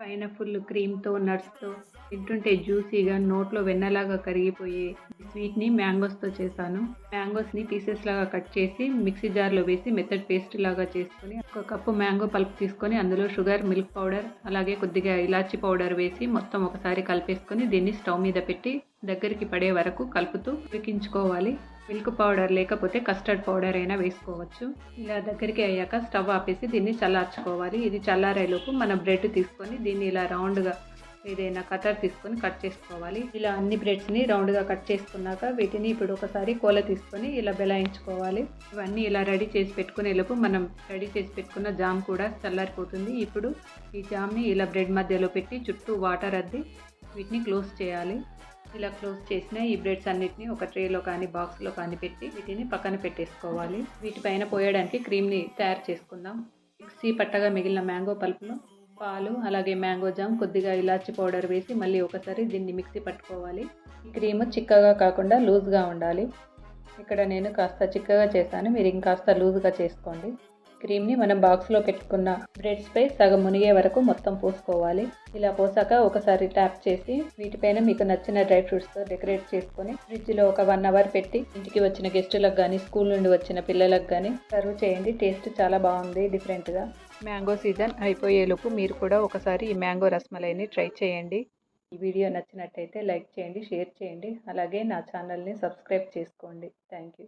పైన ఫుల్ క్రీమ్‌తో, నట్స్‌తో తింటుంటే జ్యూసీగా నోట్లో వెన్నలాగా కరిగిపోయే స్వీట్‌ని మ్యాంగోస్‌తో చేశాను. మ్యాంగోస్‌ని పీసెస్ లాగా కట్ చేసి మిక్సీ జార్‌లో వేసి మెత్తటి పేస్ట్ లాగా చేసుకొని, ఒక కప్పు మ్యాంగో పల్ప్ తీసుకొని అందులో షుగర్, మిల్క్ పౌడర్ అలాగే కొద్దిగా ఇలాచీ పౌడర్ వేసి మొత్తం ఒకసారి కలిపేసుకొని దీన్ని స్టవ్ మీద పెట్టి దగ్గరికి పడే వరకు కలుపుతూ ఉడికించుకోవాలి. మిల్క్ పౌడర్ లేకపోతే కస్టర్డ్ పౌడర్ అయినా వేసుకోవచ్చు. ఇలా దగ్గరికి అయ్యాక స్టవ్ ఆపేసి దీన్ని చల్లార్చుకోవాలి. ఇది చల్లారేలోపు మనం బ్రెడ్ తీసుకొని దీన్ని ఇలా రౌండ్‌గా ఏదైనా కటర్ తీసుకొని కట్ చేసుకోవాలి. ఇలా అన్ని బ్రెడ్స్‌ని రౌండ్‌గా కట్ చేసుకున్నాక వీటిని ఇప్పుడు ఒకసారి కోల తీసుకొని ఇలా బెలాయించుకోవాలి. ఇవన్నీ ఇలా రెడీ చేసి పెట్టుకునేలోపు మనం రెడీ చేసి పెట్టుకున్న జామ్ కూడా చల్లారిపోతుంది. ఇప్పుడు ఈ జామ్‌ని ఇలా బ్రెడ్ మధ్యలో పెట్టి చుట్టూ వాటర్ అద్ది వీటిని క్లోజ్ చేయాలి. ఇలా క్లోజ్ చేసిన ఈ బ్రెడ్స్ అన్నిటిని ఒక ట్రేలో కానీ బాక్స్లో కానీ పెట్టి వీటిని పక్కన పెట్టేసుకోవాలి. వీటిపైన పోయడానికి క్రీమ్ని తయారు చేసుకుందాం. మిక్సీ పట్టగా మిగిలిన మ్యాంగో పల్ప్లో పాలు అలాగే మ్యాంగో జామ్ కొద్దిగా ఇలాచి పౌడర్ వేసి మళ్ళీ ఒకసారి దీన్ని మిక్సీ పట్టుకోవాలి. ఈ క్రీమ్ చిక్కగా కాకుండా లూజ్గా ఉండాలి. ఇక్కడ నేను కాస్త చిక్కగా చేశాను, మీరు ఇంకాస్త లూజ్గా చేసుకోండి. క్రీమ్ని మనం బాక్స్లో పెట్టుకున్న బ్రెడ్స్పై సగం మునిగే వరకు మొత్తం పోసుకోవాలి. ఇలా పోసాక ఒకసారి ట్యాప్ చేసి వీటిపైన మీకు నచ్చిన డ్రై ఫ్రూట్స్తో డెకరేట్ చేసుకొని ఫ్రిడ్జ్లో ఒక 1 అవర్ పెట్టి ఇంటికి వచ్చిన గెస్టులకు కానీ స్కూల్ నుండి వచ్చిన పిల్లలకు కానీ సర్వ్ చేయండి. టేస్ట్ చాలా బాగుంది, డిఫరెంట్గా. మ్యాంగో సీజన్ అయిపోయేలోపు మీరు కూడా ఒకసారి ఈ మ్యాంగో రస్మలైని ట్రై చేయండి. ఈ వీడియో నచ్చినట్టయితే లైక్ చేయండి, షేర్ చేయండి, అలాగే నా ఛానల్ని సబ్స్క్రైబ్ చేసుకోండి. Thank you.